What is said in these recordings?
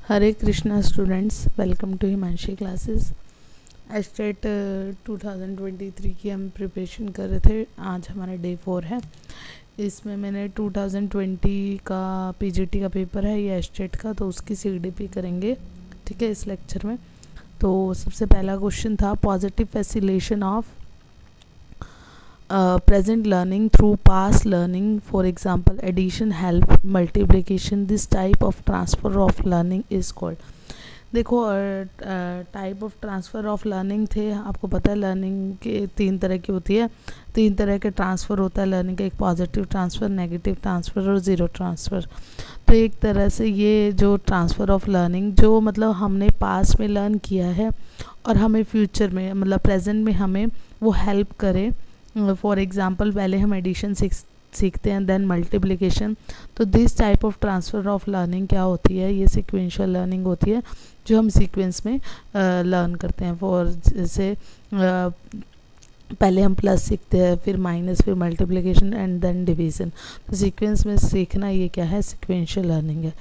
Hare Krishna students, welcome to Himanshi classes. एस्टेट 2023 की हम प्रिपरेशन कर रहे थे। आज हमारा डे 4 है। इसमें मैंने 2020 का पीजीटी का पेपर है, ये एस्टेट का, तो उसकी सीडीपी करेंगे, ठीक है, इस लेक्चर में। तो सबसे पहला क्वेश्चन था positive facilitation of present learning through past learning, for example addition, help, multiplication. This type of transfer of learning is called, देखो type of transfer of learning थे। आपको पता है लर्निंग के 3 तरह की होती है, 3 तरह के ट्रांसफ़र होता है लर्निंग का, एक पॉजिटिव ट्रांसफ़र, नेगेटिव ट्रांसफ़र और ज़ीरो ट्रांसफ़र। तो एक तरह से ये जो ट्रांसफ़र ऑफ लर्निंग जो मतलब हमने पास्ट में लर्न किया है और हमें फ्यूचर में मतलब प्रेजेंट में हमें वो हेल्प करे। फॉर एग्ज़ाम्पल पहले हम एडिशन सीखते हैं, देन मल्टीप्लिकेशन। तो this type of transfer of learning क्या होती है, ये सीक्वेंशियल लर्निंग होती है जो हम सीक्वेंस में लर्न करते हैं। फॉर जैसे पहले हम प्लस सीखते हैं, फिर माइनस, फिर मल्टीप्लिकेशन एंड देन डिवीज़न। तो सीक्वेंस में सीखना ये क्या है, सीक्वेंशियल लर्निंग है,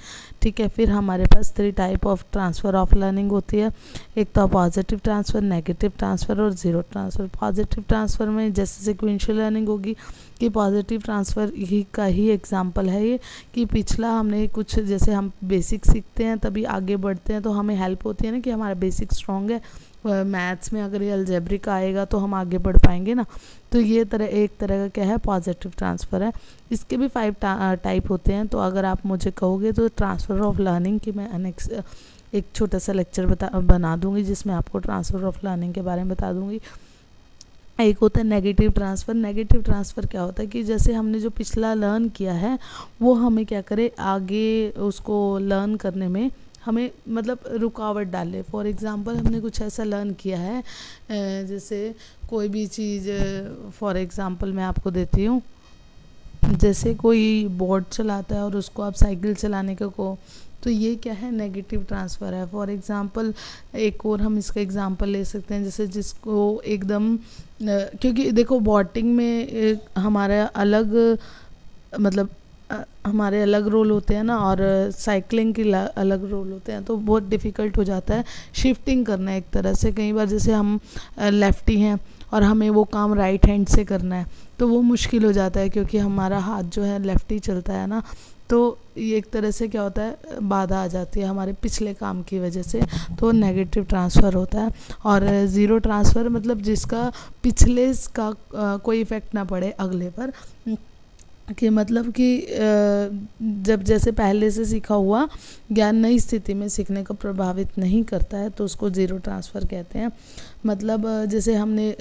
ठीक है। फिर हमारे पास 3 type of transfer of learning होती है। एक तो पॉजिटिव ट्रांसफ़र, नेगेटिव ट्रांसफ़र और ज़ीरो ट्रांसफ़र। पॉजिटिव ट्रांसफ़र में जैसे सीक्वेंशियल लर्निंग होगी कि पॉजिटिव ट्रांसफ़र ही का ही एग्जांपल है ये, कि पिछला हमने कुछ, जैसे हम बेसिक सीखते हैं तभी आगे बढ़ते हैं तो हमें हेल्प होती है ना कि हमारा बेसिक स्ट्रॉन्ग है। मैथ्स में अगर ये अलजेब्रिक आएगा तो हम आगे बढ़ पाएंगे ना। तो ये एक तरह का क्या है, पॉजिटिव ट्रांसफ़र है। इसके भी 5 टाइप होते हैं। तो अगर आप मुझे कहोगे तो ट्रांसफ़र ऑफ लर्निंग की मैं एक छोटा सा लेक्चर बना दूंगी जिसमें आपको ट्रांसफ़र ऑफ लर्निंग के बारे में बता दूंगी। एक होता है नेगेटिव ट्रांसफ़र। नेगेटिव ट्रांसफ़र क्या होता है कि जैसे हमने जो पिछला लर्न किया है वो हमें क्या करे, आगे उसको लर्न करने में हमें मतलब रुकावट डाले। फॉर एग्ज़ाम्पल हमने कुछ ऐसा लर्न किया है, जैसे कोई भी चीज़, फॉर एग्ज़ाम्पल मैं आपको देती हूँ, जैसे कोई बोर्ड चलाता है और उसको आप साइकिल चलाने का को, तो ये क्या है, नेगेटिव ट्रांसफ़र है। फॉर एग्ज़ाम्पल एक और हम इसका एग्ज़ाम्पल ले सकते हैं, जैसे जिसको एकदम क्योंकि देखो बोटिंग में हमारा अलग मतलब हमारे अलग रोल होते हैं ना, और साइकिलिंग के अलग रोल होते हैं, तो बहुत डिफ़िकल्ट हो जाता है शिफ्टिंग करना एक तरह से। कई बार जैसे हम लेफ्टी हैं और हमें वो काम राइट हैंड से करना है तो वो मुश्किल हो जाता है क्योंकि हमारा हाथ जो है लेफ्ट ही चलता है ना। तो ये एक तरह से क्या होता है, बाधा आ जाती है हमारे पिछले काम की वजह से, तो नेगेटिव ट्रांसफ़र होता है। और ज़ीरो ट्रांसफ़र मतलब जिसका पिछले का कोई इफ़ेक्ट ना पड़े अगले पर, कि मतलब कि जब जैसे पहले से सीखा हुआ ज्ञान नई स्थिति में सीखने को प्रभावित नहीं करता है तो उसको ज़ीरो ट्रांसफ़र कहते हैं। मतलब जैसे हमने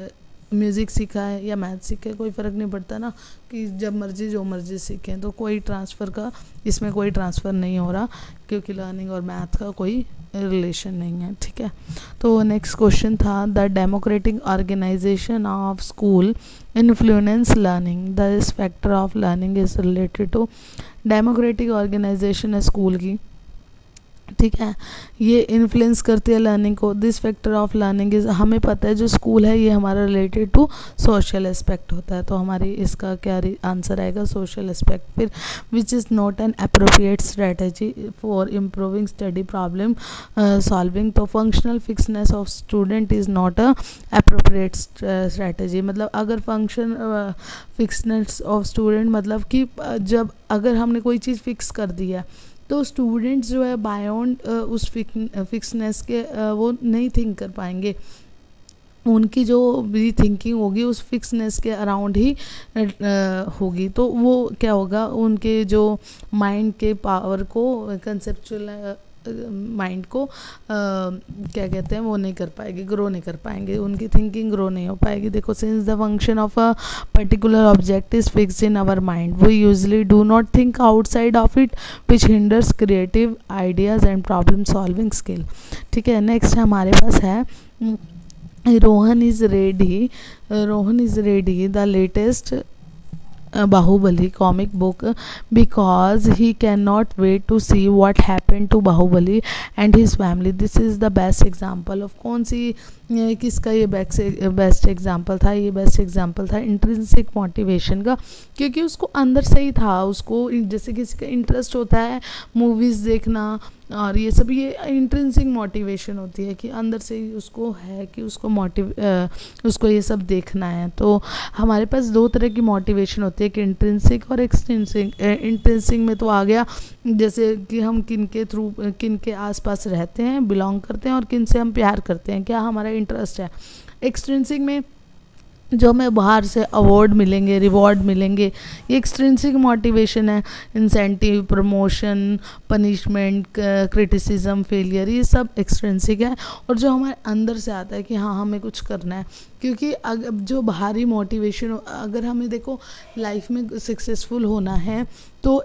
म्यूज़िक सीखा है या मैथ सीखे, कोई फ़र्क नहीं पड़ता ना कि जब मर्जी जो मर्जी सीखें, तो कोई ट्रांसफ़र का इसमें कोई ट्रांसफ़र नहीं हो रहा क्योंकि लर्निंग और मैथ का कोई रिलेशन नहीं है, ठीक है। तो नेक्स्ट क्वेश्चन था the democratic organisation of school influence learning, the factor of learning is related to. Democratic organisation है स्कूल की, ठीक है, ये इन्फ्लुएंस करती है लर्निंग को। This factor of learning is, हमें पता है जो स्कूल है ये हमारा रिलेटेड टू सोशल एस्पेक्ट होता है, तो हमारी इसका क्या आंसर आएगा, सोशल एस्पेक्ट। फिर which is not an appropriate strategy for improving study problem solving. तो functional fixedness of student is not a appropriate strategy. मतलब अगर फंक्शन फिक्सनेस ऑफ स्टूडेंट मतलब कि जब अगर हमने कोई चीज़ फिक्स कर दी है तो स्टूडेंट्स जो है बायोंड उस फिक्सनेस के वो नहीं थिंक कर पाएंगे। उनकी जो भी थिंकिंग होगी उस फिक्सनेस के अराउंड ही होगी। तो वो क्या होगा, उनके जो माइंड के पावर को, कंसेप्चुअल माइंड को क्या कहते हैं, वो नहीं कर पाएंगे, ग्रो नहीं कर पाएंगे, उनकी थिंकिंग ग्रो नहीं हो पाएगी। देखो, since the function of a particular object is fixed in our mind we usually do not think outside of it which hinders creative ideas and problem solving skill, ठीक है। नेक्स्ट हमारे पास है Rohan is ready the latest Bahubali comic book because he cannot wait to see what happened to Bahubali and his family. This is the best example of कौन सी किसका ये best example था, ये बेस्ट एग्जाम्पल था intrinsic motivation का, क्योंकि उसको अंदर से ही था, उसको जैसे किसी का इंटरेस्ट होता है मूवीज़ देखना और ये सब ये इंट्रिंसिक मोटिवेशन होती है कि अंदर से ही उसको है कि उसको ये सब देखना है। तो हमारे पास दो तरह की मोटिवेशन होती है कि इंट्रिंसिक और एक्सट्रिंसिक। इंट्रिंसिक में तो आ गया जैसे कि हम किन के आसपास रहते हैं, बिलोंग करते हैं और किन से हम प्यार करते हैं, क्या हमारा इंटरेस्ट है। एक्सट्रिंसिक में जो हमें बाहर से अवार्ड मिलेंगे, रिवॉर्ड मिलेंगे, ये एक्सट्रिंसिक मोटिवेशन है। Incentive, promotion, punishment, criticism, failure, ये सब एक्सट्रिंसिक है। और जो हमारे अंदर से आता है कि हाँ हमें कुछ करना है, क्योंकि अगर जो बाहरी मोटिवेशन, अगर हमें देखो लाइफ में सक्सेसफुल होना है तो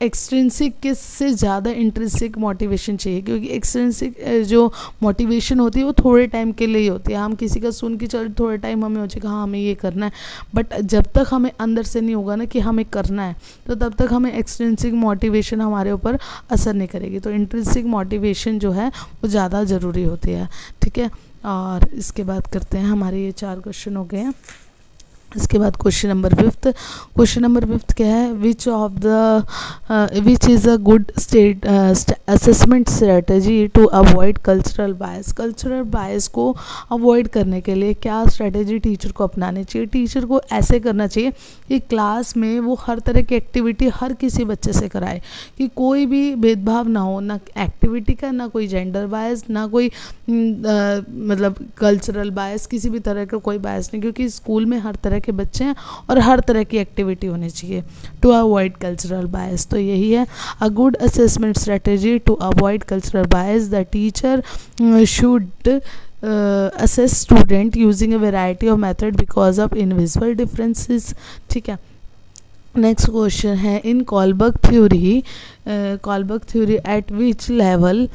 एक्सट्रिंसिक के से ज़्यादा इंट्रिंसिक मोटिवेशन चाहिए, क्योंकि एक्सट्रिंसिक जो मोटिवेशन होती है वो थोड़े टाइम के लिए ही होती है। हम किसी का सुन के चल थोड़े टाइम हमें हो जाएगा हाँ हमें ये करना है, बट जब तक हमें अंदर से नहीं होगा ना कि हमें करना है, तो तब तक हमें एक्सट्रिंसिक मोटिवेशन हमारे ऊपर असर नहीं करेगी। तो इंट्रिंसिक मोटिवेशन जो है वो ज़्यादा ज़रूरी होती है, ठीक है। और इसके बाद करते हैं, हमारे ये 4 क्वेश्चन हो गए हैं। इसके बाद क्वेश्चन नंबर 5। क्वेश्चन नंबर 5 क्या है, which is a good assessment strategy to avoid cultural bias. Cultural bias को अवॉइड करने के लिए क्या स्ट्रेटजी टीचर को अपनानी चाहिए। टीचर को ऐसे करना चाहिए कि क्लास में वो हर तरह की एक्टिविटी हर किसी बच्चे से कराए, कि कोई भी भेदभाव ना हो, ना एक्टिविटी का, ना कोई जेंडर बायस, ना कोई मतलब कल्चरल बायस, किसी भी तरह का कोई बायस नहीं, क्योंकि स्कूल में हर तरह के बच्चे हैं और हर तरह की एक्टिविटी होनी चाहिए टू अवॉइड कल्चरल बायस। तो यही है a good assessment strategy to avoid cultural bias. The teacher should assess student using a variety of method because of invisible differences, ठीक है। नेक्स्ट क्वेश्चन है, in Kohlberg theory at which level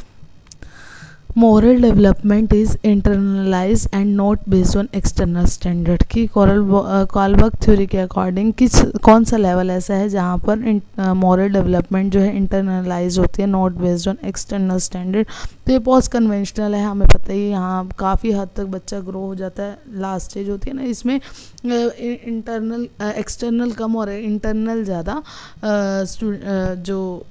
moral development is internalize and not based on external standard. की Kohlberg theory के according कौन सा level ऐसा है जहाँ पर मोरल डेवलपमेंट जो है इंटरनलाइज होती है, not based on external standard. तो ये पोस्ट कन्वेंशनल है, हमें पता ही, यहाँ काफ़ी हद तक बच्चा ग्रो हो जाता है, लास्ट स्टेज होती है ना, इसमें एक्सटर्नल कम और इंटरनल ज़्यादा जो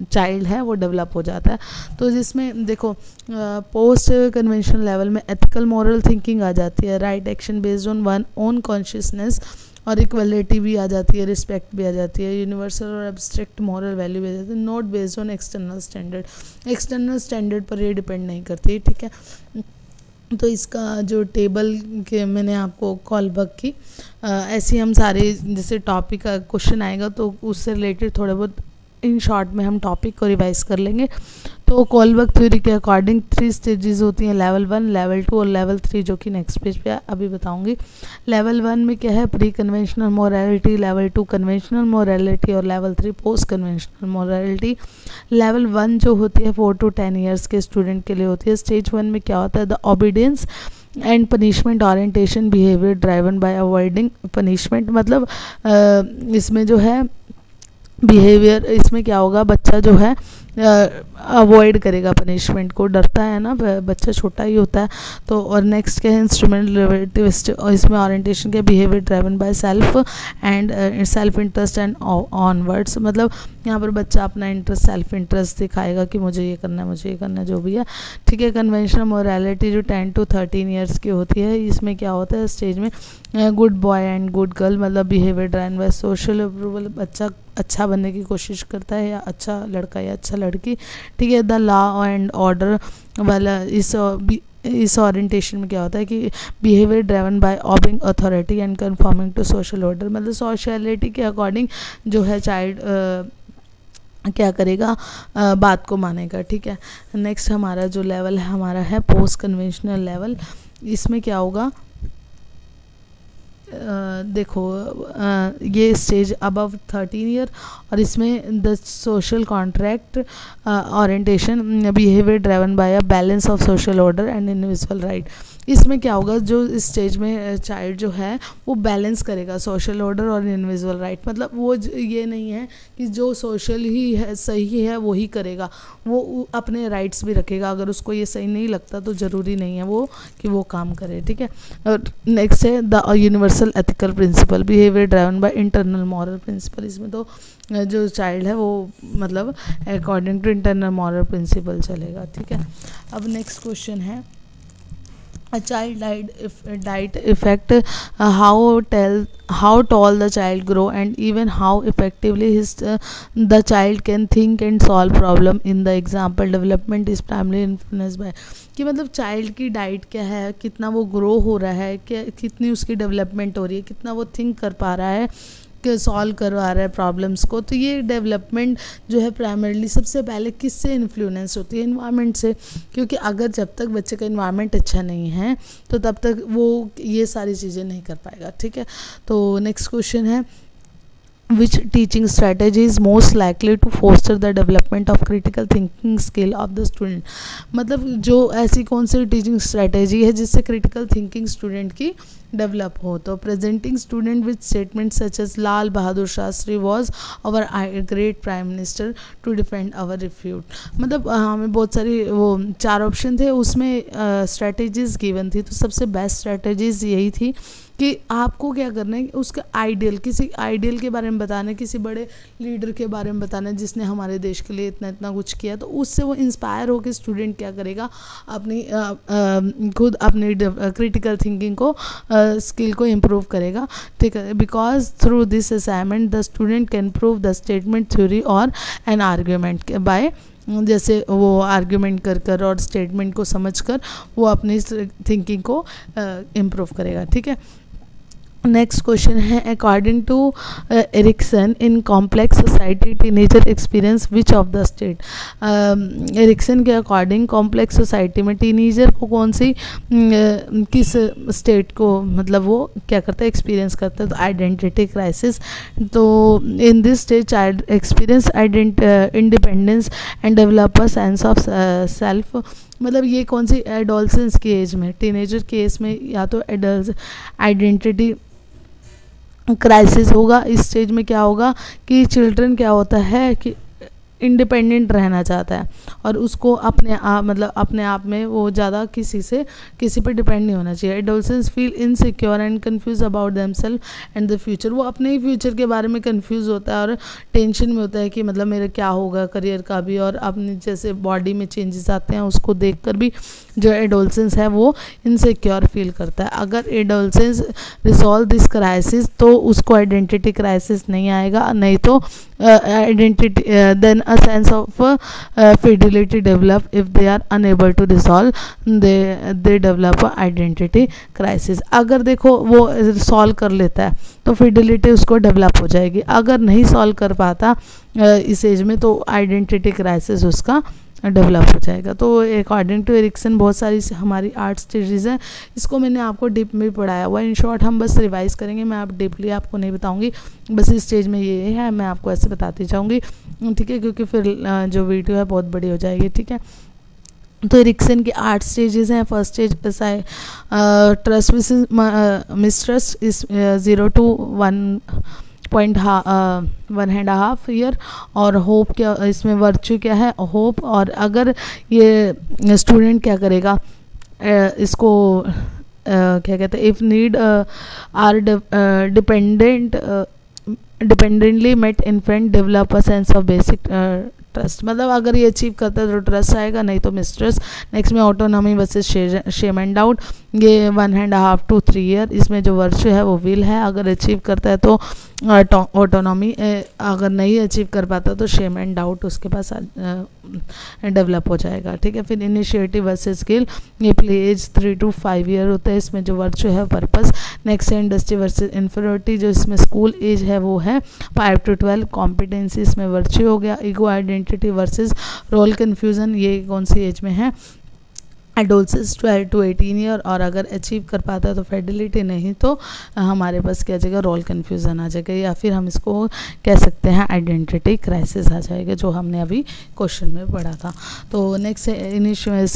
चाइल्ड है वो डेवलप हो जाता है। तो जिसमें देखो पोस्ट कन्वेंशनल लेवल में एथिकल मॉरल थिंकिंग आ जाती है, right action based on one own consciousness, और इक्वलिटी भी आ जाती है, रिस्पेक्ट भी आ जाती है, यूनिवर्सल और एब्स्ट्रैक्ट मॉरल वैल्यू भी आ जाती है, not based on external standard. External standard पर ये डिपेंड नहीं करती, ठीक है। तो इसका जो टेबल के मैंने आपको कॉलबर्ग की ऐसे हम सारे जैसे टॉपिक का क्वेश्चन आएगा तो उससे रिलेटेड थोड़े बहुत इन शॉर्ट में हम टॉपिक को रिवाइज कर लेंगे। तो कॉलबर्ग थ्योरी के अकॉर्डिंग 3 स्टेजेस होती हैं, लेवल 1, लेवल 2 और लेवल 3, जो कि नेक्स्ट पेज पे अभी बताऊंगी। लेवल 1 में क्या है, pre conventional morality, level 2 conventional morality और level 3 post conventional morality. Level 1 जो होती है 4 to 10 ईयर्स के स्टूडेंट के लिए होती है। स्टेज 1 में क्या होता है, the obedience and punishment orientation behaviour driven bye avoiding punishment. मतलब इसमें जो है बिहेवियर, इसमें क्या होगा, बच्चा जो है अवॉइड करेगा पनिशमेंट को, डरता है ना, बच्चा छोटा ही होता है। तो और नेक्स्ट क्या है, इंस्ट्रूमेंटलिस्ट, और इसमें ओरिएंटेशन के behaviour driven by self interest and onwards. मतलब यहाँ पर बच्चा अपना इंटरेस्ट, सेल्फ इंटरेस्ट दिखाएगा कि मुझे ये करना है, मुझे ये करना है, जो भी है, ठीक है। कन्वेंशनल मोरालिटी जो 10 to 13 ईयर्स की होती है, इसमें क्या होता है, स्टेज में good boy and good girl, मतलब behaviour driven by social approval, बच्चा अच्छा बनने की कोशिश करता है, या अच्छा लड़का या अच्छा लड़की, ठीक है। द लॉ एंड ऑर्डर वाला इस ओरिएंटेशन में क्या होता है कि behaviour driven by obeying authority and conforming to social order, मतलब सोशलिटी के अकॉर्डिंग जो है चाइल्ड क्या करेगा, बात को मानेगा, ठीक है। नेक्स्ट हमारा जो लेवल है हमारा है पोस्ट कन्वेंशनल लेवल। इसमें क्या होगा, देखो ये स्टेज अबव 13 ईयर, और इसमें the social contract orientation behaviour driven bye a balance of social order and individual right. इसमें क्या होगा, जो इस स्टेज में चाइल्ड जो है वो बैलेंस करेगा सोशल ऑर्डर और इंडिविजुअल राइट। मतलब वो ये नहीं है कि जो सोशल ही है सही है वो ही करेगा, वो अपने राइट्स भी रखेगा, अगर उसको ये सही नहीं लगता तो ज़रूरी नहीं है वो कि वो काम करे, ठीक है। और नेक्स्ट है the universal universal ethical principle, behaviour driven by internal moral principle. इसमें तो जो चाइल्ड है वो मतलब according to internal moral principle चलेगा, ठीक है। अब नेक्स्ट क्वेश्चन है, a child diet affect how tall the child grow and even how effectively the child can think and solve problem in the example development is primarily influenced by, कि मतलब child की diet क्या है, कितना वो grow हो रहा है, कितनी उसकी डेवलपमेंट हो रही है, कितना वो थिंक कर पा रहा है, सॉल्व करवा रहा है प्रॉब्लम्स को। तो ये डेवलपमेंट जो है प्राइमरली सबसे पहले किससे इन्फ्लुएंस होती है, इन्वायरमेंट से, क्योंकि अगर जब तक बच्चे का इन्वायरमेंट अच्छा नहीं है तो तब तक वो ये सारी चीज़ें नहीं कर पाएगा, ठीक है। तो नेक्स्ट क्वेश्चन है, which teaching strategy is most likely to foster the development of critical thinking skill of the student, मतलब जो ऐसी कौन सी टीचिंग स्ट्रैटेजी है जिससे क्रिटिकल थिंकिंग स्टूडेंट की डेवलप हो। तो presenting student with statement such as Lal Bahadur Shastri was our great prime minister to defend our refute, मतलब हमें बहुत सारी वो 4 ऑप्शन थे, उसमें स्ट्रैटेजीज गिवन थी। तो सबसे बेस्ट स्ट्रैटेजीज यही थी कि आपको क्या करना है, उसका आइडियल, किसी आइडियल के बारे में बताना है, किसी बड़े लीडर के बारे में बताना है जिसने हमारे देश के लिए इतना इतना कुछ किया। तो उससे वो इंस्पायर होकर स्टूडेंट क्या करेगा, अपनी खुद अपनी क्रिटिकल थिंकिंग को स्किल को इम्प्रूव करेगा, ठीक है। Because through this assignment the student can prove the statement theory और एन आर्ग्यूमेंट बाय, जैसे वो आर्ग्यूमेंट कर और स्टेटमेंट को समझकर वो अपनी थिंकिंग को इम्प्रूव करेगा, ठीक है। नेक्स्ट क्वेश्चन है, according to Erikson in complex society teenager experience which of the state, Erikson के अकॉर्डिंग कॉम्प्लेक्स सोसाइटी में टीनेजर को कौन सी किस स्टेट को मतलब वो क्या करता है, एक्सपीरियंस करता है। तो आइडेंटिटी क्राइसिस, तो in this stage child experience independence and develop a sense of self, मतलब ये कौन सी एडोलसेंस की एज में, टीनेजर के एज में, या तो आइडेंटिटी क्राइसिस होगा। इस स्टेज में क्या होगा कि चिल्ड्रन क्या होता है कि इंडिपेंडेंट रहना चाहता है और उसको अपने आप मतलब अपने आप में वो ज़्यादा किसी पे डिपेंड नहीं होना चाहिए। Adolescence feel insecure and confuse about themself and the future, वो अपने ही फ्यूचर के बारे में कंफ्यूज होता है और टेंशन में होता है कि मतलब मेरा क्या होगा करियर का भी, और अपने जैसे बॉडी में चेंजेस आते हैं उसको देखकर भी जो एडोलसेंस है वो इनसिक्योर फील करता है। अगर एडोलसेंस रिजॉल्व दिस क्राइसिस तो उसको आइडेंटिटी क्राइसिस नहीं आएगा, नहीं तो identity then a sense of fidelity develop if they are unable to resolve they develop a identity crisis। अगर देखो वो सॉल्व कर लेता है तो फिडिलिटी उसको डेवलप हो जाएगी, अगर नहीं सॉल्व कर पाता इस एज में तो आइडेंटिटी क्राइसिस उसका डेवलप हो जाएगा। तो अकॉर्डिंग टू एरिक्सन बहुत सारी हमारी 8 स्टेजेस हैं, इसको मैंने आपको डीप में पढ़ाया हुआ है। इन शॉर्ट हम बस रिवाइज करेंगे, मैं आप डीपली आपको नहीं बताऊंगी, बस इस स्टेज में ये है, मैं आपको ऐसे बताती जाऊंगी, ठीक है, क्योंकि फिर जो वीडियो है बहुत बड़ी हो जाएगी, ठीक है। तो एरिक्सन के 8 स्टेजेस हैं। First stage trust mistrust is 0 to 1.5 year, और होप क्या, इसमें वर्च्यू क्या है, होप। और अगर ये स्टूडेंट क्या करेगा, इसको क्या कहते हैं, if need are dependently met infant develop a sense of basic trust, मतलब अगर ये अचीव करता है तो ट्रस्ट आएगा, नहीं तो मिसट्रस्ट। नेक्स्ट में autonomy versus shame and doubt, ये 1.5 to 3 ईयर, इसमें जो वर्च्यू है वो विल है, अगर अचीव करता है तो ऑटोनॉमी, अगर नहीं अचीव कर पाता तो शेम एंड डाउट उसके पास डेवलप हो जाएगा, ठीक है। फिर इनिशिएटिव वर्सेस स्किल, ये प्ले एज 3 to 5 ईयर होता है, इसमें जो वर्च्यू है पर्पस। नेक्स्ट है इंडस्ट्री वर्सेस इन्फीरियरिटी, जो इसमें स्कूल एज है वो है 5 to 12, कॉम्पिटेंसी इसमें वर्च्यू हो गया। Ego identity versus role confusion, ये कौन सी एज में है, एडोलसेंस 12 to 18 ईयर, और अगर अचीव कर पाता है तो फिडिलिटी, नहीं तो हमारे पास क्या जाएगा, रोल कन्फ्यूज़न आ जाएगा, या फिर हम इसको कह सकते हैं आइडेंटिटी क्राइसिस आ जाएगा, जो हमने अभी क्वेश्चन में पढ़ा था। तो नेक्स्ट है इनिशियल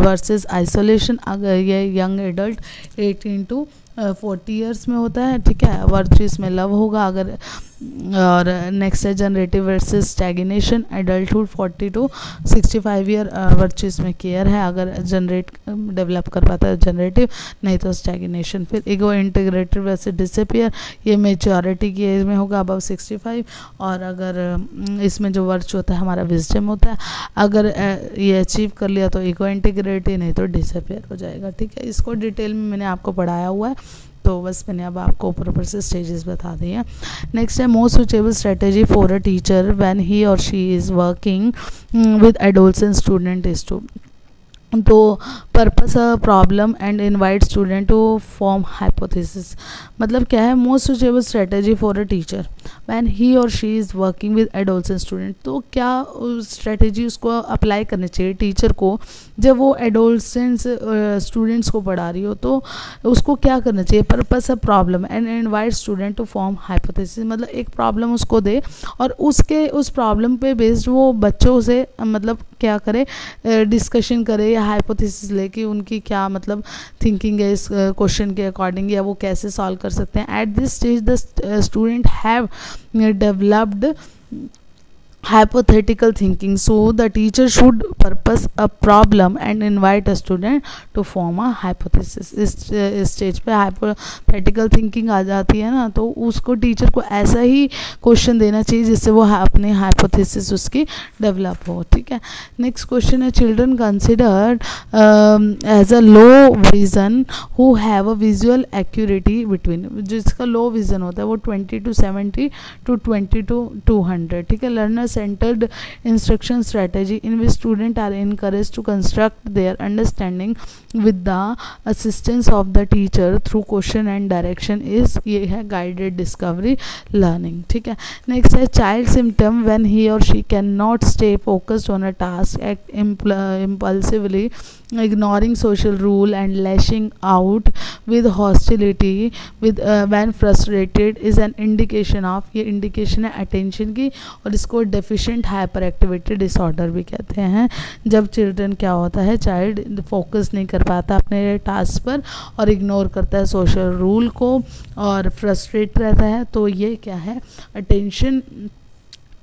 वर्सेस आइसोलेशन, अगर ये यंग एडल्ट 18 to 40 ईयर्स में होता है, ठीक है। वर्च्यू इसमें लव होगा अगर, और नेक्स्ट है generative versus stagnation, adulthood 40 to 65 year, virtue इसमें केयर है, अगर जनरेट डेवलप कर पाता है जनरेटिव, नहीं तो स्टैग्नेशन। फिर ईगो इंटीग्रेटेड वर्सेस डिसअपियर, ये मेच्योरिटी की एज में होगा अबव 65, और अगर इसमें जो वर्च्यू होता है हमारा विजडम होता है, अगर ये अचीव कर लिया तो ईगो इंटीग्रेटी, नहीं तो डिसअपियर हो जाएगा, ठीक है। इसको डिटेल में मैंने आपको पढ़ाया हुआ है, तो बस मैंने अब आपको ऊपर से स्टेजेस बता दिए हैं। नेक्स्ट है most suitable strategy for a teacher when he or she is working with adolescent student is to, to purpose a problem and invite student to form hypothesis. मतलब क्या है, most suitable strategy for a teacher when he or she is working with adolescent student, तो क्या strategy उसको apply करनी चाहिए teacher को जब वो एडोलसेंट स्टूडेंट्स को पढ़ा रही हो, तो उसको क्या करना चाहिए। Purpose a problem and invite student to form hypothesis, मतलब एक प्रॉब्लम उसको दे और उस प्रॉब्लम पे बेस्ड वो बच्चों से मतलब क्या करे, डिस्कशन करे या हाइपोथेसिस ले कि उनकी क्या मतलब थिंकिंग है इस क्वेश्चन के अकॉर्डिंग, या वो कैसे सॉल्व कर सकते हैं। At this stage the student have developed hypothetical thinking, so the teacher should purpose a problem and invite a student to form a hypothesis। इस स्टेज पे hypothetical thinking आ जाती है ना, तो उसको टीचर को ऐसा ही क्वेश्चन देना चाहिए जिससे वो अपनी हाइपोथेसिस उसकी डेवलप हो, ठीक है। नेक्स्ट क्वेश्चन है children considered as a low vision who have a visual acuity between, जिसका लो विजन होता है वो 20 to 70 to 20 to 200, ठीक है। Learner centered instruction strategy in which students are encouraged to construct their understanding with the assistance of the teacher through question and direction is, ये है guided discovery learning, ठीक है। next है child symptom when he or she cannot stay focused on a task, act impulsively, ignoring social rule and lashing out with hostility with when frustrated is an indication of, ये indication है attention की, और इसको deficient hyper activity disorder भी कहते हैं। जब children क्या होता है, चाइल्ड फोकस नहीं कर पाता अपने टास्क पर और इग्नोर करता है सोशल रूल को और फ्रस्ट्रेट रहता है, तो ये क्या है, अटेंशन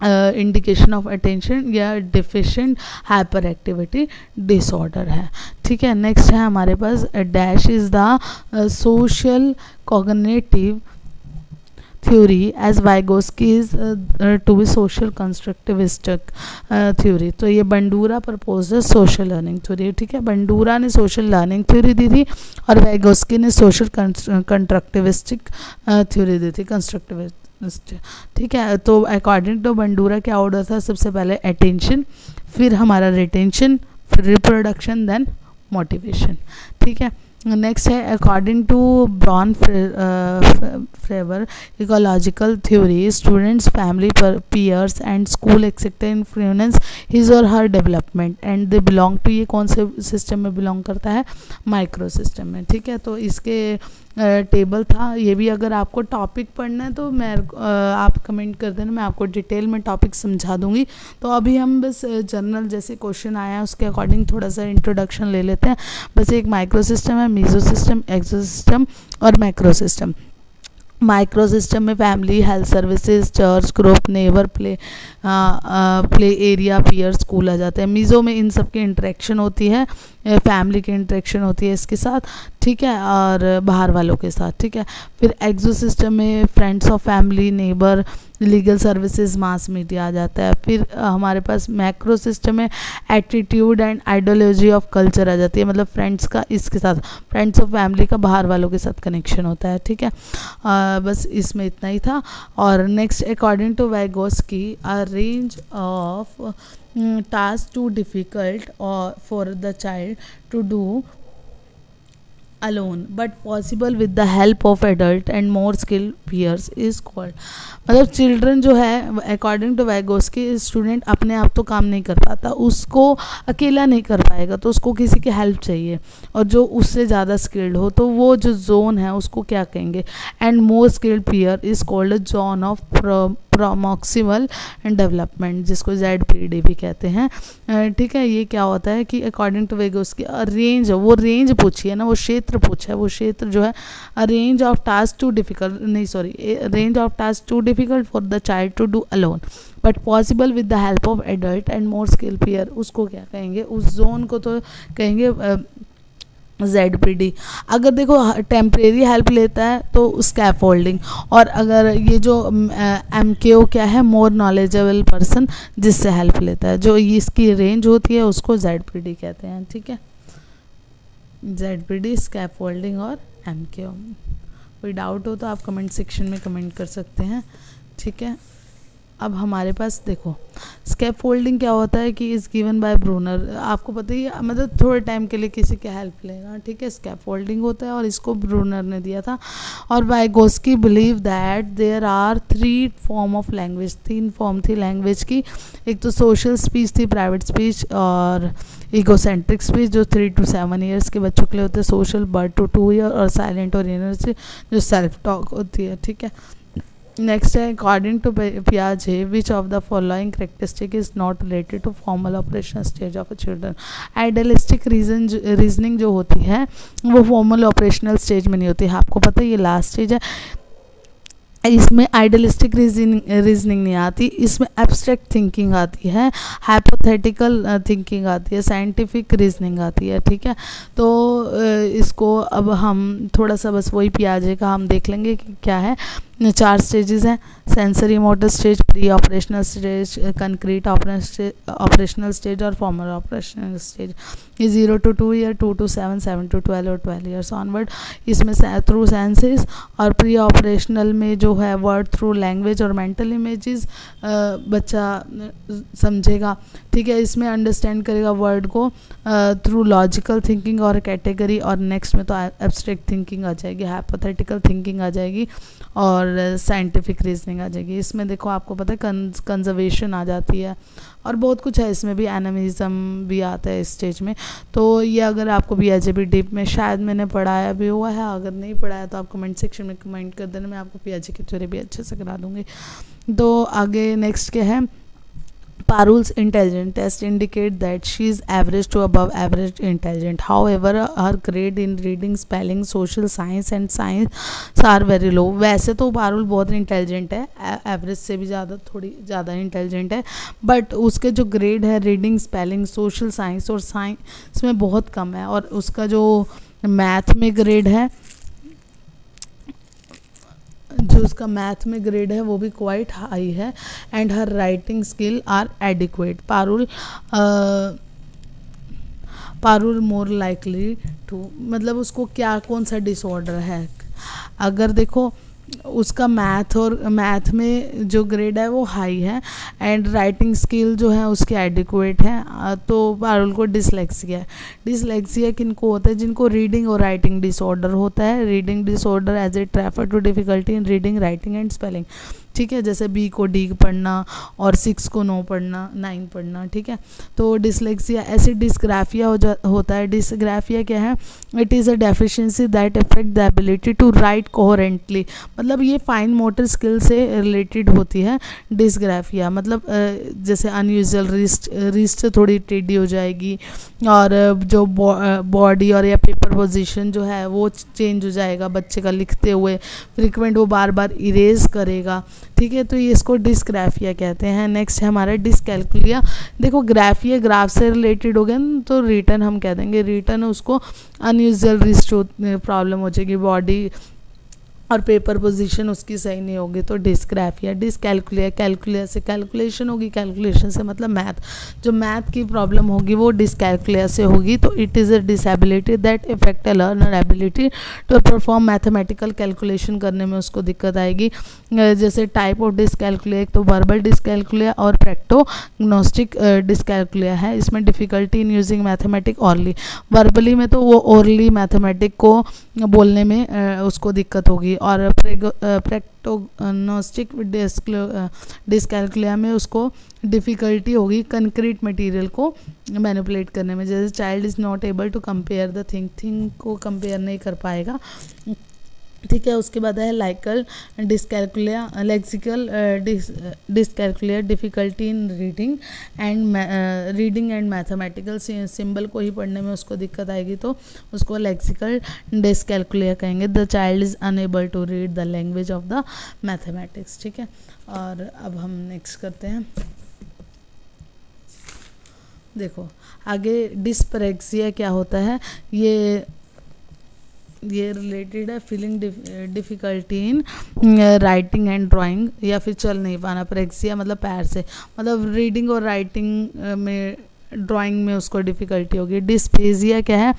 इंडिकेशन ऑफ अटेंशन या डिफिशिएंट हाइपर एक्टिविटी डिसऑर्डर है, ठीक है। नेक्स्ट है हमारे पास dash is the social cognitive theory as Vygotsky's to be social constructivistic theory, तो ये Bandura propose social learning theory, ठीक है। बंडूरा ने सोशल लर्निंग थ्योरी दी थी और वैगोस्की ने सोशल कंस्ट्रक्टिविस्टिक थ्योरी दी थी, कंस्ट्रक्टिविस्ट, ठीक है। तो अकॉर्डिंग टू बंडूरा क्या ऑर्डर था, सबसे पहले अटेंशन, फिर हमारा रिटेंशन, फिर रिप्रोडक्शन, देन मोटिवेशन, ठीक है। नेक्स्ट है according to Bronfenbrenner ecological theory, students family peers and school etcetera influence his or her development and they belong to, ये कौन से सिस्टम में बिलोंग करता है, माइक्रो सिस्टम में, ठीक है। तो इसके टेबल था, ये भी अगर आपको टॉपिक पढ़ना है तो मैं आप कमेंट कर देना, मैं आपको डिटेल में टॉपिक समझा दूंगी। तो अभी हम बस जनरल जैसे क्वेश्चन आया है उसके अकॉर्डिंग थोड़ा सा इंट्रोडक्शन ले लेते हैं। बस एक माइक्रो सिस्टम है, मीजो सिस्टम, एक्सो सिस्टम और मैक्रो सिस्टम। माइक्रो सिस्टम में family, health services, church, group, neighbour, play area, peer, school आ जाते हैं। मीज़ो में इन सब की इंटरेक्शन होती है, फैमिली की इंटरेक्शन होती है इसके साथ, ठीक है, और बाहर वालों के साथ, ठीक है। फिर एक्सो सिस्टम में friends of family, neighbour, legal services, mass media आ जाता है। फिर हमारे पास मैक्रो सिस्टम में attitude and ideology of culture आ जाती है, मतलब फ्रेंड्स का इसके साथ, फ्रेंड्स ऑफ फैमिली का बाहर वालों के साथ कनेक्शन होता है, ठीक है। बस इसमें इतना ही था। और next according to Vygotsky a range of task too difficult or for the child to do alone but possible with the help of adult and more skilled peers is called, मतलब चिल्ड्रन जो है according to Vygotsky, student अपने आप तो काम नहीं कर पाता, उसको अकेला नहीं कर पाएगा, तो उसको किसी की हेल्प चाहिए, और जो उससे ज़्यादा स्किल्ड हो तो वो जो जोन है उसको क्या कहेंगे, and more skilled peer is called zone of proximal development, जिसको ZPD भी कहते हैं। ठीक है, ये क्या होता है कि अकॉर्डिंग टू वेगोस्की रेंज, वो रेंज पूछी है ना, वो क्षेत्र पूछा है, वो क्षेत्र जो है range of task too difficult, नहीं sorry, range of task too difficult for the child to do alone but possible with the help of adult and more skill peer, उसको क्या कहेंगे, उस जोन को तो कहेंगे ZPD। अगर देखो टेम्परेरी हेल्प लेता है तो स्कैफोल्डिंग, और अगर ये जो MKO क्या है, मोर नॉलेजेबल पर्सन, जिससे हेल्प लेता है, जो इसकी रेंज होती है उसको ZPD कहते हैं। ठीक है, ZPD, स्कैफोल्डिंग और MKO। कोई डाउट हो तो आप कमेंट सेक्शन में कमेंट कर सकते हैं। ठीक है, अब हमारे पास देखो स्कैफोल्डिंग क्या होता है कि इज़ गिवन बाय ब्रूनर, आपको पता ही है, मतलब थोड़े टाइम के लिए किसी की हेल्प लेना। ठीक है, स्कैफोल्डिंग होता है और इसको ब्रूनर ने दिया था। और Vygotsky believe that there are 3 form of language, 3 form थी लैंग्वेज की। एक तो सोशल स्पीच थी, प्राइवेट स्पीच और इगोसेंट्रिक स्पीच, जो 3 to 7 ईयर्स के बच्चों के लिए होते हैं, सोशल बर्ड टू 2 ईयर, और साइलेंट और इनर से जो सेल्फ टॉक होती है। ठीक है, नेक्स्ट है अकॉर्डिंग टू पियाजे which of the following characteristic is not related to formal operation stage of a children. Idealistic reasoning जो होती है वो फॉर्मल ऑपरेशनल स्टेज में नहीं होती है, आपको पता है ये लास्ट स्टेज है। इसमें आइडियलिस्टिक रीजनिंग नहीं आती, इसमें एब्स्ट्रैक्ट थिंकिंग आती है, हाइपोथेटिकल थिंकिंग आती है, साइंटिफिक रीजनिंग आती है। ठीक है, तो इसको अब हम थोड़ा सा बस वही पियाजे का हम देख लेंगे कि क्या है। 4 स्टेजेस हैं, sensory motor stage, pre operational stage, concrete operational stage और फॉर्मल ऑपरेशनल स्टेज। ये 0 to 2 ईयर, 2 to 7, 7 to 12 और 12 ईयर्स ऑनवर्ड। इसमें थ्रू सेंसेस, और प्री ऑपरेशनल में जो है वर्ड थ्रू लैंग्वेज और मेंटल इमेजेस बच्चा समझेगा। ठीक है, इसमें अंडरस्टैंड करेगा वर्ड को थ्रू लॉजिकल थिंकिंग और कैटेगरी, और नेक्स्ट में तो एब्स्ट्रैक्ट थिंकिंग आ जाएगी, हाइपोथेटिकल थिंकिंग आ जाएगी और साइंटिफिक रीजनिंग आ जाएगी। इसमें देखो आपको पता है कंजर्वेशन आ जाती है और बहुत कुछ है, इसमें भी एनिमिज्म भी आता है इस स्टेज में। तो ये अगर आपको भी PHP डीप में शायद मैंने पढ़ाया भी हुआ है, अगर नहीं पढ़ाया तो आप कमेंट सेक्शन में कमेंट कर देना, मैं आपको PHP की थ्योरी भी अच्छे से करा दूँगी। तो आगे नेक्स्ट क्या है, Parul's intelligence test indicate that she is average to above average intelligent. However, her grade in reading, spelling, social science and science are very low. वैसे तो पारुल बहुत इंटेलिजेंट है, एवरेज से भी ज़्यादा, थोड़ी ज़्यादा इंटेलिजेंट है, बट उसके जो ग्रेड है रीडिंग, स्पेलिंग, सोशल साइंस और साइंस में बहुत कम है, और उसका जो मैथ में ग्रेड है, जो उसका मैथ में ग्रेड है वो भी क्वाइट हाई है, and her writing skill are adequate. Parul more likely to, मतलब उसको क्या कौन सा डिसऑर्डर है, अगर देखो उसका मैथ में जो ग्रेड है वो हाई है एंड राइटिंग स्किल जो है उसकी एडिक्वेट है, तो पारुल को डिसलेक्सिया है। डिसलेक्सिया किनको होता है, जिनको रीडिंग और राइटिंग डिसऑर्डर होता है। Reading disorder as it refer to difficulty in reading, writing and spelling. ठीक है, जैसे B को D पढ़ना और 6 को 9 पढ़ना, 9 पढ़ना। ठीक है, तो डिसलेक्सिया ऐसे डिस्ग्राफिया होता है। डिस्ग्राफिया क्या है, it is a deficiency that affect the ability to write coherently, मतलब ये फाइन मोटर स्किल से रिलेटेड होती है डिस्ग्राफिया। मतलब जैसे अनयूजुअल रिस्ट थोड़ी टेढ़ी हो जाएगी, और जो बॉडी और या पेपर पोजीशन जो है वो चेंज हो जाएगा बच्चे का लिखते हुए, फ्रीक्वेंट वो बार बार इरेज करेगा। ठीक है, तो ये इसको डिस्ग्राफिया कहते हैं। नेक्स्ट है हमारा डिसकैल्कुलिया। देखो ग्राफिया ग्राफ से रिलेटेड हो गया ना, तो रिटर्न हम कह देंगे, रिटर्न उसको अनयूजुअल रिस्ट प्रॉब्लम हो जाएगी, बॉडी और पेपर पोजीशन उसकी सही नहीं होगी, तो डिस्ग्राफिया। डिसकैल्कुलिया, कैलकुलिया से कैलकुलेशन होगी, कैलकुलेशन से मतलब मैथ, जो मैथ की प्रॉब्लम होगी वो डिसकैल्कुलिया से होगी। तो it is a disability that effect a learner ability to perform mathematical calculation करने में उसको दिक्कत आएगी। जैसे टाइप ऑफ डिसकैल्कुलिया, एक तो वर्बल डिसकैल्कुलिया और प्रैक्टोग्नोस्टिक डिसकैल्कुलिया है। इसमें difficulty in using mathematic hourly, verbally में तो वो ओरली मैथमेटिक को बोलने में उसको दिक्कत होगी, और प्रैक्टोग्नोस्टिक डिसकैल्कुलिया में उसको डिफ़िकल्टी होगी कंक्रीट मटेरियल को मैनिपुलेट करने में। जैसे child is not able to compare the thing को कंपेयर नहीं कर पाएगा। ठीक है। उसके बाद है lexical dyscalculia difficulty in reading and mathematical symbol को ही पढ़ने में उसको दिक्कत आएगी तो उसको लेक्सिकल डिसकैलकुलिया कहेंगे। The child is unable to read the language of the mathematics. ठीक है, और अब हम नेक्स्ट करते हैं। देखो आगे डिस्परेक्सिया क्या होता है, ये रिलेटेड है feeling difficulty in writing and drawing, या फिर चल नहीं पाना। प्रेक्सिया मतलब पैर से, मतलब रीडिंग और राइटिंग में, ड्राइंग में उसको डिफ़िकल्टी होगी। डिस्पेजिया क्या है,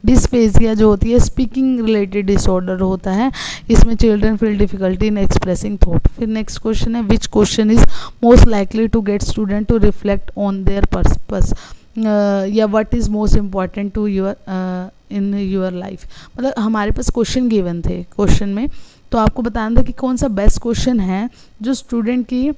डिस्पेजिया जो होती है स्पीकिंग रिलेटेड डिसऑर्डर होता है, इसमें children feel difficulty in expressing thought. फिर नेक्स्ट क्वेश्चन है which question is most likely to get student to reflect on their purpose, या what is most important to your in your life. मतलब हमारे पास question given थे, question में तो आपको बताना था कि कौन सा बेस्ट क्वेश्चन है जो स्टूडेंट की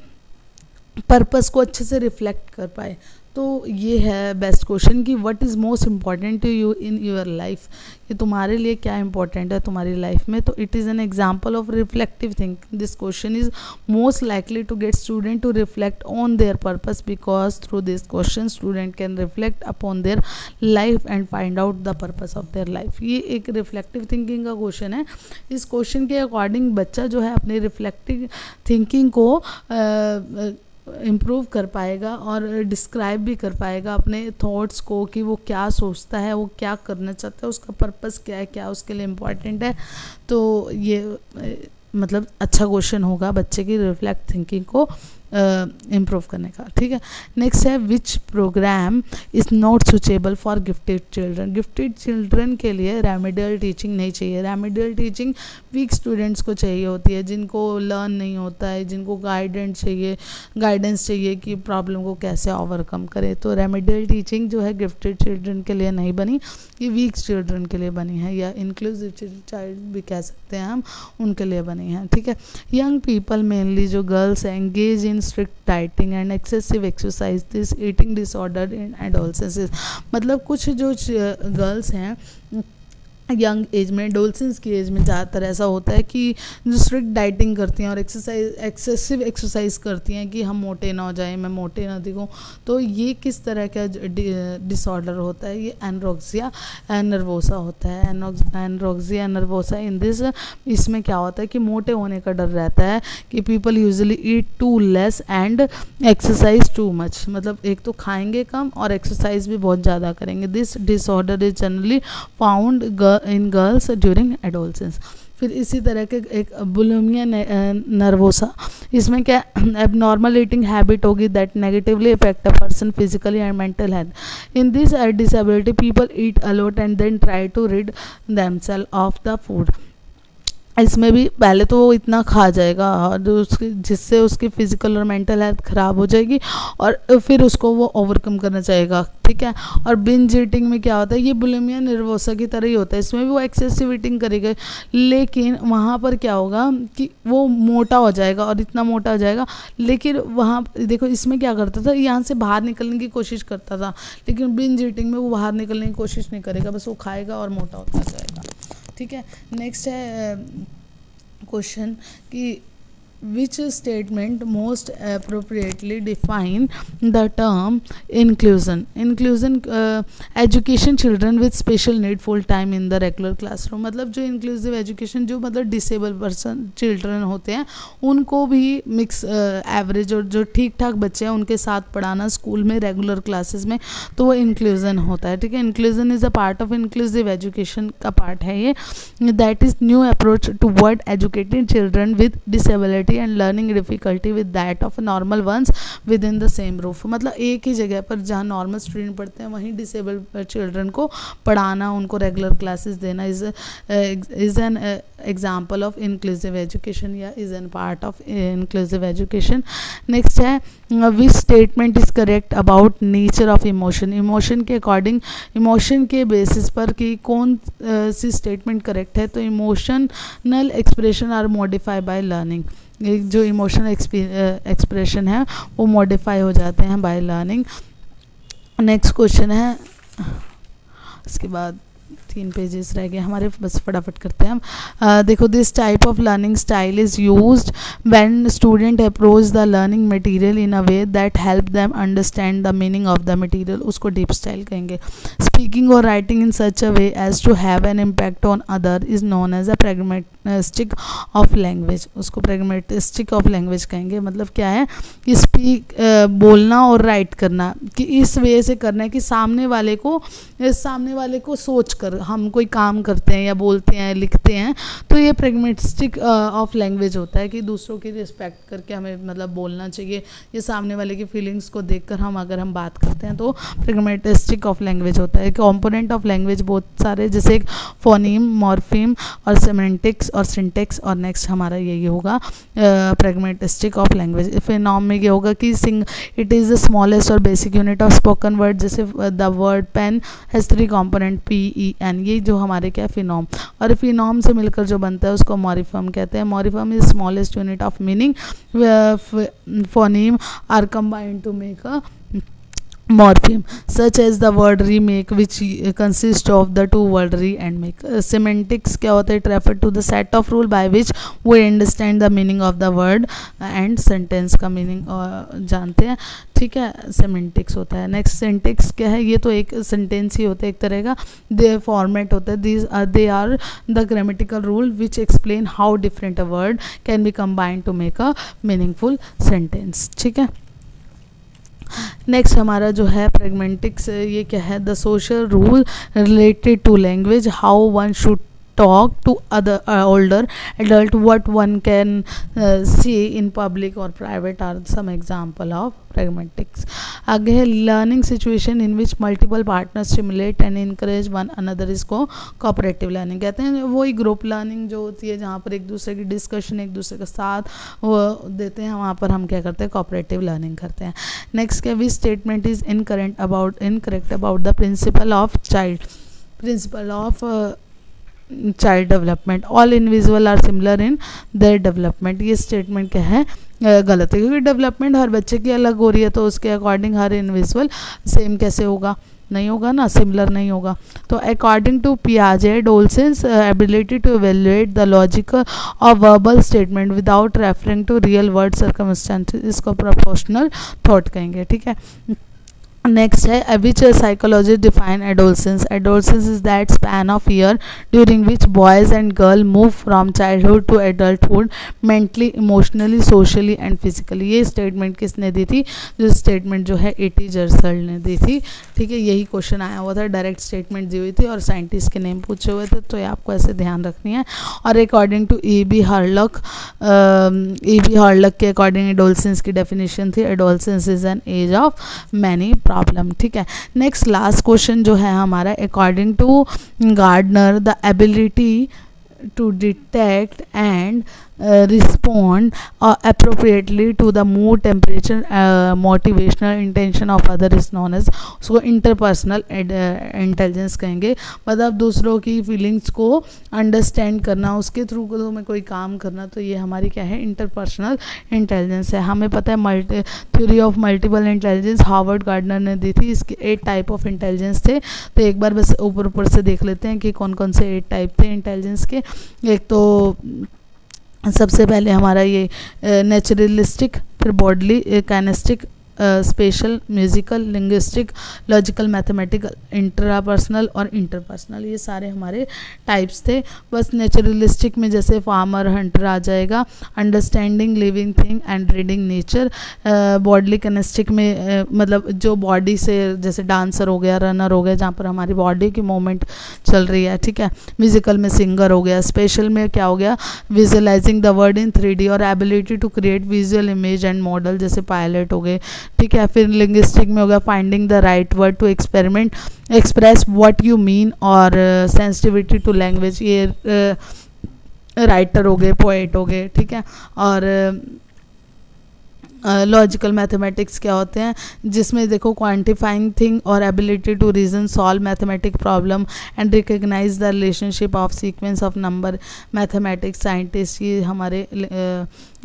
पर्पस को अच्छे से रिफ्लेक्ट कर पाए। तो ये है बेस्ट क्वेश्चन कि what is most important to you in your life, कि तुम्हारे लिए क्या इंपॉर्टेंट है तुम्हारी लाइफ में। तो it is an example of reflective think. This question is most likely to get student to reflect on their purpose because through this question student can reflect upon their life and find out the purpose of their life. ये एक reflective thinking का question है। इस question के according बच्चा जो है अपनी रिफ्लेक्टिव थिंकिंग को इम्प्रूव कर पाएगा और डिस्क्राइब भी कर पाएगा अपने थॉट्स को, कि वो क्या सोचता है, वो क्या करना चाहता है, उसका पर्पस क्या है, क्या उसके लिए इम्पॉर्टेंट है। तो ये मतलब अच्छा क्वेश्चन होगा बच्चे की रिफ्लेक्ट थिंकिंग को इम्प्रूव करने का। ठीक है, नेक्स्ट है which programme is not suitable for gifted children. Gifted children के लिए रेमेडियल टीचिंग नहीं चाहिए। रेमेडियल टीचिंग वीक स्टूडेंट्स को चाहिए होती है, जिनको लर्न नहीं होता है, जिनको गाइडेंस चाहिए कि प्रॉब्लम को कैसे ओवरकम करें। तो रेमेडियल टीचिंग जो है गिफ्टेड चिल्ड्रन के लिए नहीं बनी, ये वीक चिल्ड्रन के लिए बनी है, या इंक्लूसिव चाइल्ड भी कह सकते हैं हम, उनके लिए बनी है। ठीक है, यंग पीपल मेनली जो गर्ल्स हैं engage in strict dieting and excessive exercise, this eating disorder in adolescence। मतलब कुछ जो गर्ल्स हैं यंग एज में, एडोलसेंस की एज में ज़्यादातर ऐसा होता है कि जो स्ट्रिक्ट डाइटिंग करती हैं और एक्सेसिव एक्सरसाइज करती हैं कि हम मोटे ना हो जाएं, मैं मोटे ना दिखूं। तो ये किस तरह का डिसऑर्डर होता है, ये एनोरेक्सिया नर्वोसा होता है। एनोरेक्सिया नर्वोसा इन दिस, इसमें क्या होता है कि मोटे होने का डर रहता है, कि people usually eat too less and exercise too much. मतलब एक तो खाएंगे कम और एक्सरसाइज भी बहुत ज़्यादा करेंगे। This disorder is generally found in girls during adolescence. फिर इसी तरह के एक बुलिमिया नर्वोसा, इसमें क्या एबनॉर्मल ईटिंग हैबिट होगी that negatively effect a person physically and mental health. In this disability people eat a lot and then try to rid themself of the food. इसमें भी पहले तो वो इतना खा जाएगा और जिससे उसकी फिजिकल और मेंटल हेल्थ ख़राब हो जाएगी, और फिर उसको वो ओवरकम करना चाहेगा। ठीक है, और बिंज ईटिंग में क्या होता है, ये बुलिमिया नर्वोसा की तरह ही होता है, इसमें भी वो एक्सेसिव ईटिंग करेगा, लेकिन वहाँ पर क्या होगा कि वो मोटा हो जाएगा और इतना मोटा हो जाएगा। लेकिन वहाँ देखो इसमें क्या करता था, यहाँ से बाहर निकलने की कोशिश करता था, लेकिन बिंज ईटिंग में वो बाहर निकलने की कोशिश नहीं करेगा, बस वो खाएगा और मोटा होता जाएगा। ठीक है, नेक्स्ट है क्वेश्चन कि which statement most appropriately define the term inclusion। inclusion education children with special need full time in the regular classroom। मतलब जो inclusive education, जो मतलब disabled person children होते हैं उनको भी मिक्स एवरेज और जो ठीक ठाक बच्चे हैं उनके साथ पढ़ाना स्कूल में रेगुलर क्लासेस में, तो वो इंक्लूजन होता है। ठीक है, inclusion is a part of inclusive education का पार्ट है ये, that is new approach toward educating children with disability and learning difficulty with that of normal ones within the same roof. मतलब एक ही जगह पर जहाँ नॉर्मल स्टूडेंट पढ़ते हैं वहीं डिसेबल्ड चिल्ड्रन को पढ़ाना, उनको रेगुलर क्लासेस देना is an example of inclusive education या is an part of inclusive education. Next है which statement is correct about nature of emotion. Emotion के अकॉर्डिंग, इमोशन के बेसिस पर कि कौन सी स्टेटमेंट करेक्ट है, तो emotional expression are modify by learning. जो इमोशनल एक्सप्रेशन है वो मॉडिफाई हो जाते हैं बाय लर्निंग। नेक्स्ट क्वेश्चन है, इसके बाद 3 पेजेस रह गए हमारे, बस फटाफट करते हैं हम। देखो, this type of learning style is used when student approach the learning material in a way that help them understand the meaning of the material, उसको डीप स्टाइल कहेंगे। स्पीकिंग और writing in such a way as to have an impact on other is known as a pragmatistic of language, उसको pragmatistic of language कहेंगे। मतलब क्या है कि बोलना और राइट करना कि इस वे से करना है कि सामने वाले को सोच कर हम कोई काम करते हैं या बोलते हैं लिखते हैं, तो ये प्रैग्मेटिस्टिक ऑफ लैंग्वेज होता है कि दूसरों की रिस्पेक्ट करके हमें मतलब बोलना चाहिए, ये सामने वाले की फीलिंग्स को देखकर अगर हम बात करते हैं तो प्रैग्मेटिस्टिक ऑफ लैंग्वेज होता है। कंपोनेंट ऑफ लैंग्वेज बहुत सारे, जैसे फोनीम, मॉर्फीम और सेमेंटिक्स और सिंटेक्स, और नेक्स्ट हमारा यही होगा प्रैग्मेटिस्टिक ऑफ लैंग्वेज। फिनोम में ये होगा कि इट इज़ द स्मॉलेस्ट और basic unit of spoken word, जैसे the word pen has 3 component PEN, ये जो हमारे क्या फिनोम, और फिनोम से मिलकर जो बनता है उसको मॉरिफम कहते हैं। Morpheme is smallest unit of meaning, phoneme are combined to make a morpheme such as the word remake which consists of the 2 word re and make. Semantics क्या होता है? It refer to the set of rule by which we understand the meaning of the word and sentence का meaning जानते हैं, ठीक है, semantics होता है। नेक्स्ट सिंटेक्स क्या है? ये तो एक सेंटेंस ही होता है एक तरह का, दे फॉर्मेट होता है। They are the grammatical rule which explain how different a word can be combined to make a meaningful sentence, ठीक है। नेक्स्ट हमारा जो है प्रैग्मेटिक्स, ये क्या है? The social rule related to language, how one should talk to other older adult, what one can say in public or private are some example of pragmatics. आगे है learning situation in which multiple partners stimulate and encourage one another, इसको cooperative learning कहते हैं। वही group learning जो होती है जहाँ पर एक दूसरे की डिस्कशन एक दूसरे के साथ वो देते हैं, वहाँ पर हम क्या करते हैं? कोऑपरेटिव लर्निंग करते हैं। नेक्स्ट क्या? Which statement is incorrect about the principle of child development, all individual are similar in their development, ये स्टेटमेंट क्या है? गलत है, क्योंकि डेवलपमेंट हर बच्चे की अलग हो रही है, तो उसके अकॉर्डिंग हर इंडिविजुअल सेम कैसे होगा? नहीं होगा ना, सिमिलर नहीं होगा। तो अकॉर्डिंग टू पियाजे adolescence ability to evaluate the logic of verbal statement without referring to real word circumstances, इसको प्रोपोर्शनल थॉट कहेंगे, ठीक है। नेक्स्ट है which psychology define adolescence. Adolescence is that span of year during which boys and girl move from childhood to adulthood mentally, emotionally, socially and physically. ये statement किसने दी थी? जो स्टेटमेंट जो है A.T. जर्सल ने दी थी, ठीक है। यही क्वेश्चन आया हुआ था, डायरेक्ट स्टेटमेंट दी हुई थी और साइंटिस्ट के नेम पूछे हुए थे, तो ये आपको ऐसे ध्यान रखनी है। और अकॉर्डिंग टू E.B. हर्लक के अकॉर्डिंग एडोलसेंस की डेफिनेशन थी, adolescence is an age of many problem, ठीक है। नेक्स्ट लास्ट क्वेश्चन जो है हमारा, according to Gardner the ability to detect and respond appropriately to the mood, temperature, motivational intention of other is known as, उसको interpersonal intelligence कहेंगे। मतलब दूसरों की फीलिंग्स को अंडरस्टैंड करना, उसके थ्रू को में कोई काम करना, तो ये हमारी क्या है? इंटरपर्सनल इंटेलिजेंस है। हमें पता है theory of multiple intelligence Harvard gardener ने दी थी, इसके 8 टाइप ऑफ इंटेलिजेंस थे। तो एक बार बस ऊपर से देख लेते हैं कि कौन कौन से 8 टाइप थे इंटेलिजेंस के। एक तो सबसे पहले हमारा ये नेचुरलिस्टिक, फिर bodily, kinesthetic, spatial, musical, linguistic, logical, mathematical, intrapersonal और इंटरपर्सनल, ये सारे हमारे टाइप्स थे। बस नेचुरलिस्टिक में जैसे फार्मर, हंटर आ जाएगा, understanding living thing and reading nature. Bodily kinesthetic में मतलब जो बॉडी से, जैसे डांसर हो गया, रनर हो गया, जहाँ पर हमारी बॉडी की मूवमेंट चल रही है, ठीक है। म्यूजिकल में सिंगर हो गया। स्पेशल में क्या हो गया? Visualising the word in 3D और ability to create visual image and model, जैसे पायलट हो गए, ठीक है। फिर लिंग्विस्टिक में होगा finding the right word to express what you mean, और सेंसिटिविटी टू लैंग्वेज, ये राइटर हो गए, पोएट हो गए, ठीक है। और लॉजिकल मैथमेटिक्स क्या होते हैं, जिसमें देखो क्वांटिफाइंग थिंग और ability to reason solve mathematic problem and recognise the relationship of sequence of number mathematics scientist, ये हमारे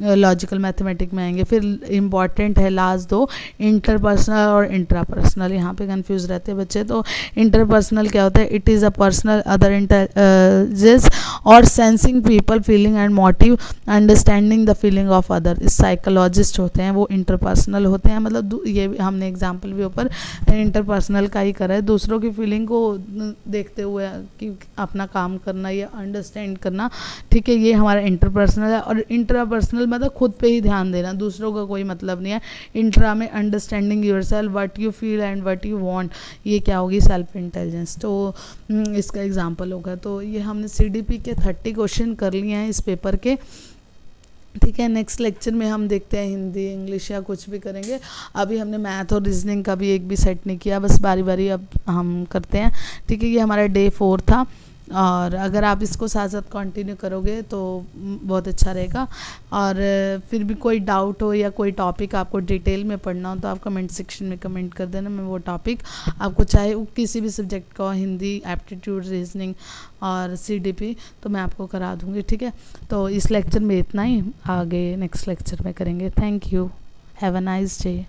लॉजिकल मैथमेटिक में आएंगे। फिर इम्पॉर्टेंट है लास्ट दो, इंटरपर्सनल और इंट्रापर्सनल, यहाँ पे कंफ्यूज रहते हैं बच्चे। तो इंटरपर्सनल क्या होता है, it is a personal other intelligence और sensing people feeling and motive understanding the feeling of other, इस साइकोलॉजिस्ट होते हैं वो इंटरपर्सनल होते हैं। मतलब ये हमने एग्जाम्पल भी ऊपर इंटरपर्सनल का ही करा है, दूसरों की फीलिंग को देखते हुए कि अपना काम करना या अंडरस्टैंड करना, ठीक है, ये हमारा इंटरपर्सनल है। और इंट्रापर्सनल मतलब खुद पे ही ध्यान देना, दूसरों का कोई मतलब नहीं है। इंट्रा में understanding yourself, what you feel and what you want, ये क्या होगी, सेल्फ इंटेलिजेंस। तो इसका एग्जांपल होगा। तो ये हमने सीडीपी के 30 क्वेश्चन कर लिए हैं इस पेपर के, ठीक है। नेक्स्ट लेक्चर में हम देखते हैं हिंदी इंग्लिश या कुछ भी करेंगे। अभी हमने मैथ और रीजनिंग का भी एक भी सेट नहीं किया, बस बारी बारी अब हम करते हैं, ठीक है। ये हमारा डे 4 था, और अगर आप इसको साथ साथ कंटिन्यू करोगे तो बहुत अच्छा रहेगा। और फिर भी कोई डाउट हो या कोई टॉपिक आपको डिटेल में पढ़ना हो तो आप कमेंट सेक्शन में कमेंट कर देना, मैं वो टॉपिक आपको चाहे किसी भी सब्जेक्ट का हो, हिंदी, एप्टीट्यूड, रीजनिंग और सीडीपी, तो मैं आपको करा दूँगी, ठीक है। तो इस लेक्चर में इतना ही, आगे नेक्स्ट लेक्चर में करेंगे। Thank you, have a nice day.